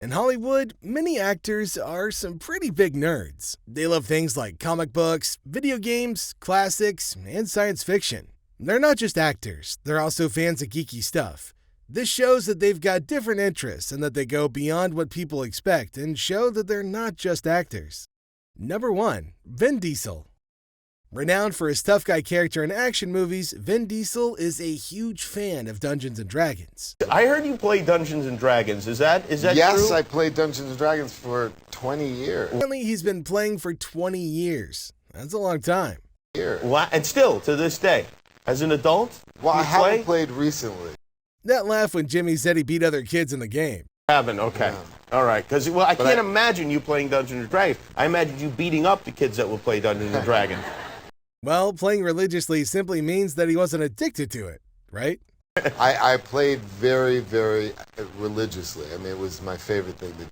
In Hollywood, many actors are some pretty big nerds. They love things like comic books, video games, classics, and science fiction. They're not just actors, they're also fans of geeky stuff. This shows that they've got different interests and that they go beyond what people expect and show that they're not just actors. Number 1. Vin Diesel. Renowned for his tough guy character in action movies, Vin Diesel is a huge fan of Dungeons & Dragons. I heard you play Dungeons and Dragons. Is that true? Yes, I played Dungeons & Dragons for 20 years. Apparently, he's been playing for 20 years. That's a long time. And still, to this day, as an adult, Well, I you play? haven't played recently. That laugh when Jimmy said he beat other kids in the game. Haven't, okay. Yeah. All right, because, I can't imagine you playing Dungeons and Dragons. I imagine you beating up the kids that will play Dungeons and Dragons. Well, playing religiously simply means that he wasn't addicted to it, right? I played very, very religiously. I mean, it was my favorite thing to do.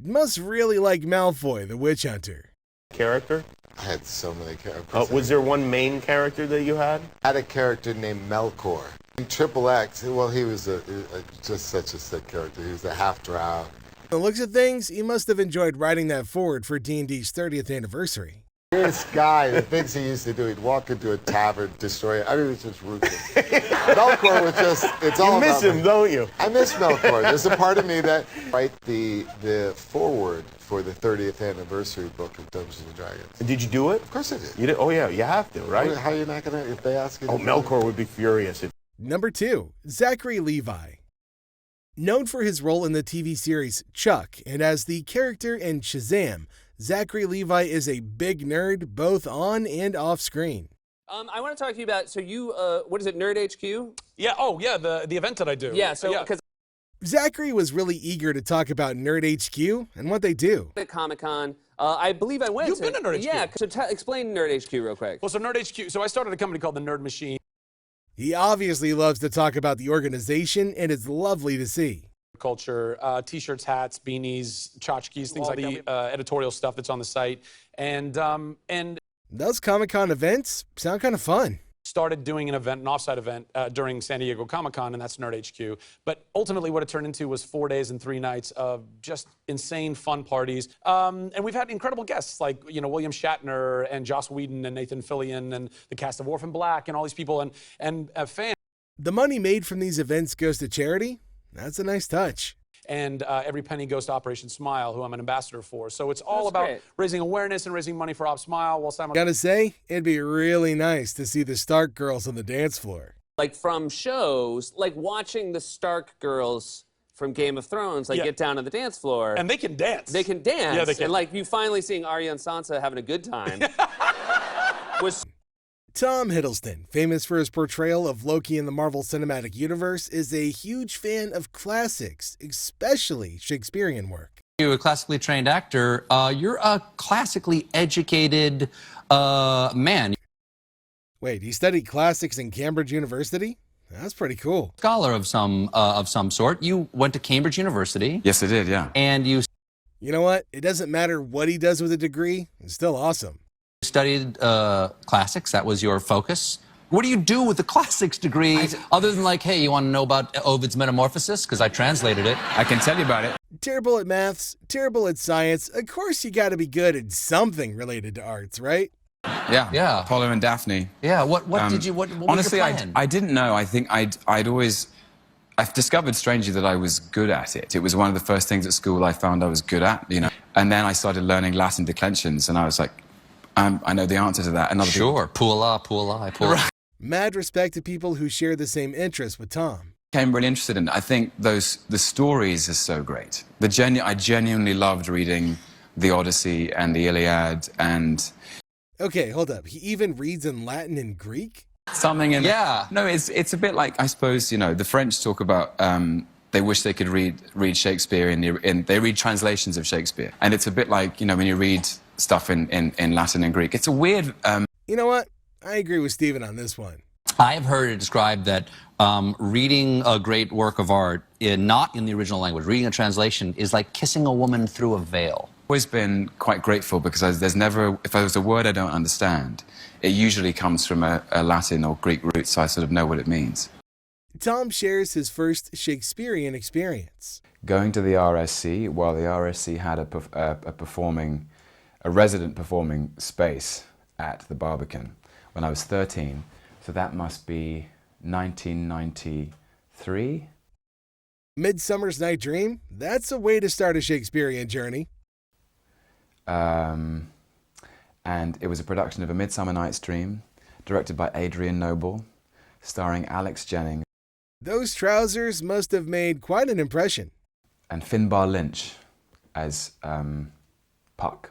Must really like Malfoy, the witch hunter. Character? I had so many characters. Was there one main character that you had? I had a character named Melkor. In Triple X, well, he was just such a sick character. He was a half-drow. The looks of things, he must have enjoyed writing that forward for D&D's 30th anniversary. This guy, the things he used to do, he'd walk into a tavern, destroy it. I mean, it was just ruthless. Melkor was just, it's all You miss about him, me. don't you? I miss Melkor. There's a part of me that write the foreword for the 30th anniversary book of Dungeons & Dragons. Did you do it? Of course I did. You did? Oh, yeah, you have to, right? How are you not going to, if they ask you to Oh, do Melkor would be furious. Number 2. Zachary Levi. Known for his role in the TV series Chuck and as the character in Shazam, Zachary Levi is a big nerd both on and off screen. I want to talk to you about, so you, what is it, Nerd HQ? Yeah, the event that I do. Yeah, so, because Zachary was really eager to talk about Nerd HQ and what they do. at Comic-Con, I believe I went You've been to Nerd HQ. Yeah, so explain Nerd HQ real quick. Well, so Nerd HQ, so I started a company called the Nerd Machine. He obviously loves to talk about the organization, and it's lovely to see. Culture, t-shirts, hats, beanies, tchotchkes, things like the editorial stuff that's on the site. And Those Comic-Con events sound kind of fun. started doing an event, an offsite event during San Diego Comic-Con, and that's Nerd HQ. But ultimately what it turned into was 4 days and 3 nights of just insane fun parties. And we've had incredible guests like, William Shatner and Joss Whedon and Nathan Fillion and the cast of Orphan Black and all these people and fans. The money made from these events goes to charity. That's a nice touch. And every penny goes to Operation Smile, who I'm an ambassador for. So it's all That's about great. raising awareness and raising money for Op Smile while simultaneously. Gotta say, it'd be really nice to see the Stark girls on the dance floor. Like from shows, like watching the Stark girls from Game of Thrones, Yeah. get down to the dance floor. And they can dance. They can dance. Yeah, they can. And like you finally seeing Arya and Sansa having a good time. was Tom Hiddleston, famous for his portrayal of Loki in the Marvel Cinematic Universe, is a huge fan of classics, especially Shakespearean work. You're a classically trained actor. You're a classically educated man. Wait, he studied classics in Cambridge University? That's pretty cool. Scholar of some sort. You went to Cambridge University. Yes, I did, yeah. And you You know what? It doesn't matter what he does with a degree. It's still awesome. studied classics. That was your focus. What do you do with the classics degree other than like, hey, you want to know about Ovid's Metamorphosis? Because I translated it. I can tell you about it. Terrible at maths, terrible at science. Of course you gotta be good at something related to arts, right? Yeah. Apollo and Daphne. Yeah. What did you? What Honestly, was your plan? I didn't know. I think I've discovered strangely that I was good at it. It was one of the first things at school I found I was good at, And then I started learning Latin declensions, and I was like, I know the answer to that. And other people Sure. Puella. Mad respect to people who share the same interests with Tom. became really interested in it. I think the stories are so great. I genuinely loved reading the Odyssey and the Iliad and Okay, hold up. He even reads in Latin and Greek? something in Yeah. No, it's a bit like, I suppose, the French talk about they wish they could read Shakespeare in they read translations of Shakespeare. And it's a bit like, when you read stuff in Latin and Greek. It's a weird You know what? I agree with Steven on this one. I have heard it described that reading a great work of art, not in the original language, reading a translation is like kissing a woman through a veil. always been quite grateful because there's never, if there's a word I don't understand, it usually comes from a Latin or Greek root, so I sort of know what it means. Tom shares his first Shakespearean experience. Going to the RSC, well, the RSC had a resident performing space at the Barbican when I was 13, so that must be 1993. Midsummer's Night Dream? That's a way to start a Shakespearean journey. And it was a production of A Midsummer Night's Dream, directed by Adrian Noble, starring Alex Jennings. Those trousers must have made quite an impression. And Finbar Lynch as Puck.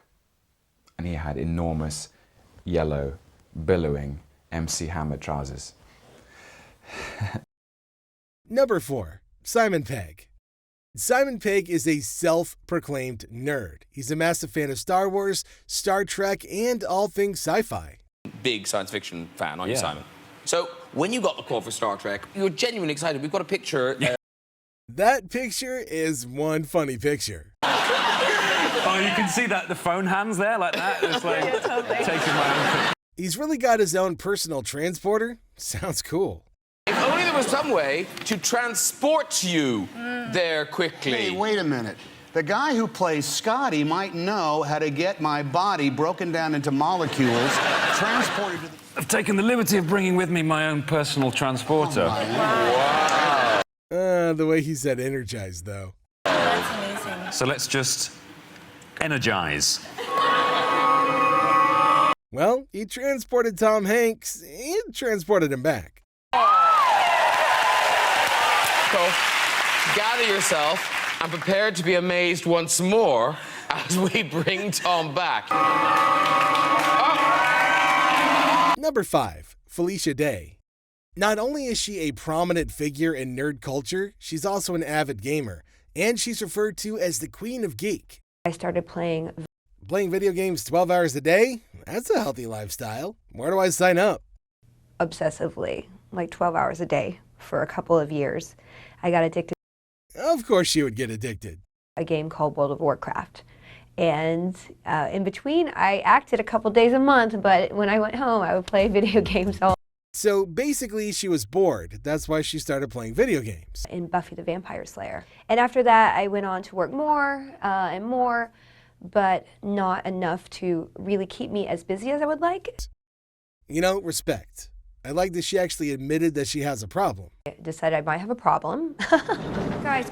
And he had enormous, yellow, billowing MC Hammer trousers. Number 4. Simon Pegg. Simon Pegg is a self-proclaimed nerd. He's a massive fan of Star Wars, Star Trek, and all things sci-fi. Big science fiction fan, aren't you, Simon? So, when you got the call for Star Trek, you were genuinely excited. We've got a picture. That picture is one funny picture. Oh, you can see that, the phone hands there, like that. It's like taking my own picture. He's really got his own personal transporter. Sounds cool. If only there was some way to transport you there quickly. Hey, wait a minute. The guy who plays Scotty might know how to get my body broken down into molecules, transported to the... I've taken the liberty of bringing with me my own personal transporter. Wow. The way he said energized, though. That's amazing. So let's just energize. Well, he transported Tom Hanks and transported him back. So, gather yourself and prepare to be amazed once more as we bring Tom back. Number 5. Felicia Day. Not only is she a prominent figure in nerd culture, she's also an avid gamer, and she's referred to as the Queen of Geek. I started playing video games 12 hours a day? That's a healthy lifestyle. Where do I sign up? obsessively, like 12 hours a day for a couple of years. I got addicted. Of course she would get addicted. A game called World of Warcraft. And in between, I acted a couple days a month, but when I went home, I would play video games all. So basically, she was bored. That's why she started playing video games. In Buffy the Vampire Slayer. And after that, I went on to work more and more, but not enough to really keep me as busy as I would like. You know, respect. I like that she actually admitted that she has a problem. I decided I might have a problem. Guys,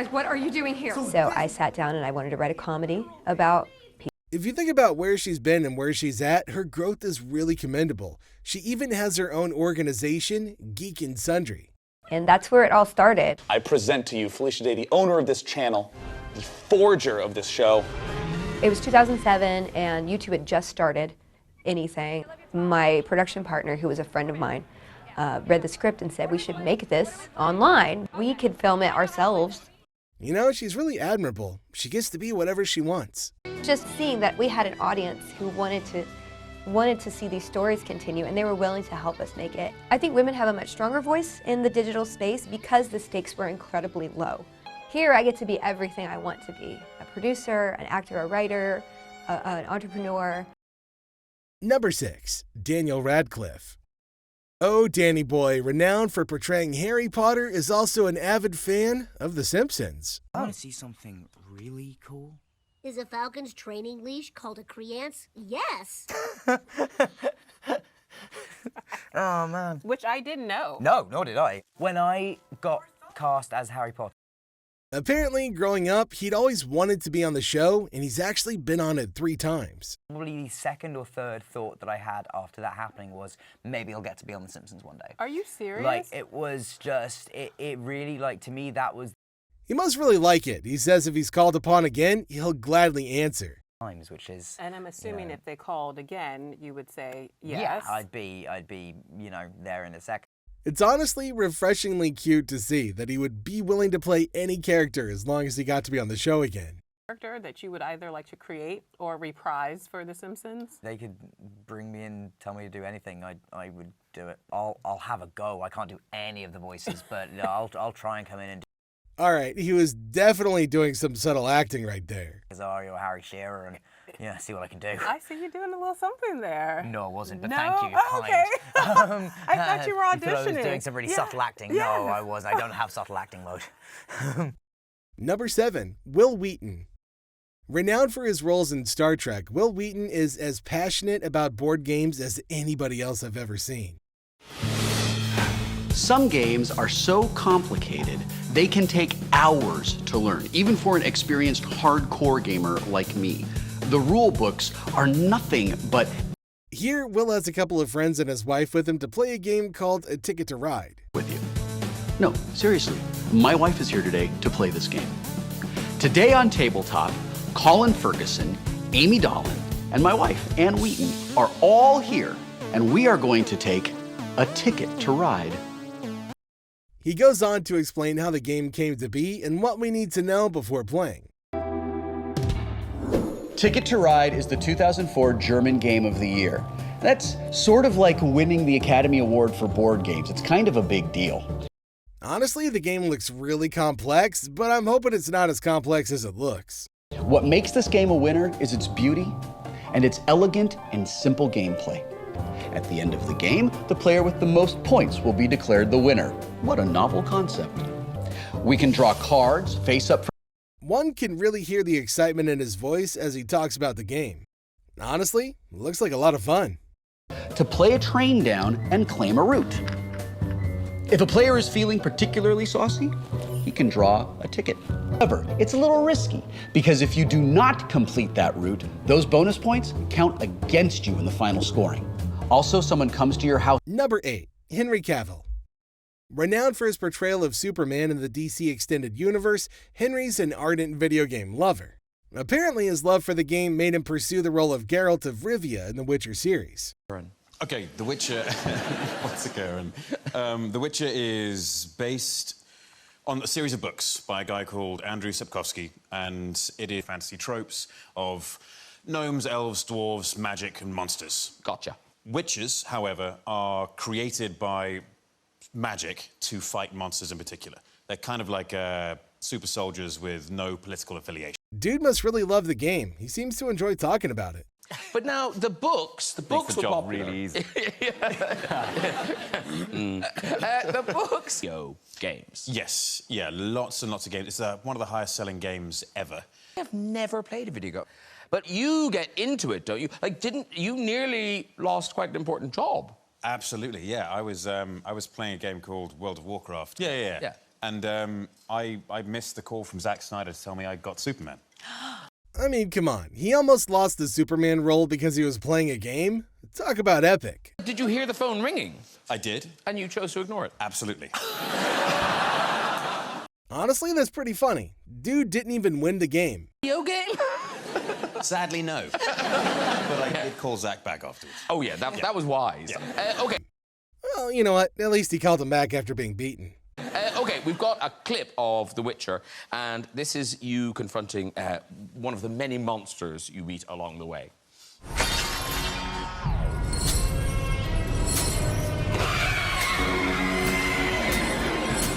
what are you doing here? So I sat down and I wanted to write a comedy about people. If you think about where she's been and where she's at, her growth is really commendable. She even has her own organization, Geek and Sundry. And that's where it all started. I present to you Felicia Day, the owner of this channel, the forger of this show. It was 2007 and YouTube had just started anything. My production partner, who was a friend of mine, read the script and said we should make this online. We could film it ourselves. You know, she's really admirable. She gets to be whatever she wants. Just seeing that we had an audience who wanted to see these stories continue, and they were willing to help us make it. I think women have a much stronger voice in the digital space because the stakes were incredibly low. Here I get to be everything I want to be. A producer, an actor, a writer, an entrepreneur. Number 6, Daniel Radcliffe. Oh, Danny boy, renowned for portraying Harry Potter, is also an avid fan of The Simpsons. I want to see something really cool. Is a falcon's training leash called a creance? Yes. Oh, man. Which I didn't know. No, nor did I. When I got cast as Harry Potter. Apparently, growing up, he'd always wanted to be on the show, and he's actually been on it 3 times. Probably the second or third thought that I had after that happening was, maybe I'll get to be on The Simpsons one day. Are you serious? Like, it was just, it really, like, to me, that was... He must really like it. He says if he's called upon again, he'll gladly answer. Which is... And I'm assuming if they called again, you would say yes. Yeah, I'd be, you know, there in a second. It's honestly refreshingly cute to see that he would be willing to play any character as long as he got to be on the show again. Character that you would either like to create or reprise for The Simpsons? They could bring me in, tell me to do anything, I would do it. I'll have a go. I can't do any of the voices, but I'll try and come in and do All right, he was definitely doing some subtle acting right there. Azario or Harry Shearer, and Yeah, see what I can do. I see you doing a little something there. No, it wasn't, but No? thank you. You're Oh, kind. okay. I thought you were thought I was auditioning. doing some really Yeah. subtle acting. Yes. No, I wasn't. I don't have subtle acting mode. Number 7. Wil Wheaton. Renowned for his roles in Star Trek, Wil Wheaton is as passionate about board games as anybody else I've ever seen. Some games are so complicated, they can take hours to learn, even for an experienced hardcore gamer like me. The rule books are nothing but... Here, Will has a couple of friends and his wife with him to play a game called A Ticket to Ride. With you. No, seriously, my wife is here today to play this game. Today on Tabletop, Colin Ferguson, Amy Dolan, and my wife, Ann Wheaton, are all here, and we are going to take A Ticket to Ride. He goes on to explain how the game came to be and what we need to know before playing. Ticket to Ride is the 2004 German Game of the Year. That's sort of like winning the Academy Award for board games. It's kind of a big deal. Honestly, the game looks really complex, but I'm hoping it's not as complex as it looks. What makes this game a winner is its beauty and its elegant and simple gameplay. At the end of the game, the player with the most points will be declared the winner. What a novel concept. We can draw cards face up. One can really hear the excitement in his voice as he talks about the game. Honestly, it looks like a lot of fun. To play a train down and claim a route. If a player is feeling particularly saucy, he can draw a ticket. However, it's a little risky because if you do not complete that route, those bonus points count against you in the final scoring. Also, someone comes to your house. Number 8. Henry Cavill. Renowned for his portrayal of Superman in the DC Extended Universe, Henry's an ardent video game lover. Apparently, his love for the game made him pursue the role of Geralt of Rivia in the Witcher series. Okay, The Witcher... What's it going? The Witcher is based on a series of books by a guy called Andrew Sapkowski, and it is fantasy tropes of gnomes, elves, dwarves, magic, and monsters. Gotcha. Witches, however, are created by magic to fight monsters in particular. They're kind of like super soldiers with no political affiliation. Dude must really love the game. He seems to enjoy talking about it. But now, the books were popular. Really easy. The books. Games. Yes, yeah, lots and lots of games. It's one of the highest selling games ever. I've never played a video game. But you get into it, don't you? Like, didn't you nearly lost quite an important job? Absolutely, yeah. I was playing a game called World of Warcraft. Yeah. And I missed the call from Zack Snyder to tell me I got Superman. I mean, come on. He almost lost the Superman role because he was playing a game? Talk about epic. Did you hear the phone ringing? I did. And you chose to ignore it? Absolutely. Honestly, that's pretty funny. Dude didn't even win the game. Video game? Sadly, no. But I did call Zack back afterwards. Oh, yeah, that was wise. Yeah. Okay. Well, you know what? At least he called him back after being beaten. Okay, we've got a clip of The Witcher, and this is you confronting one of the many monsters you meet along the way.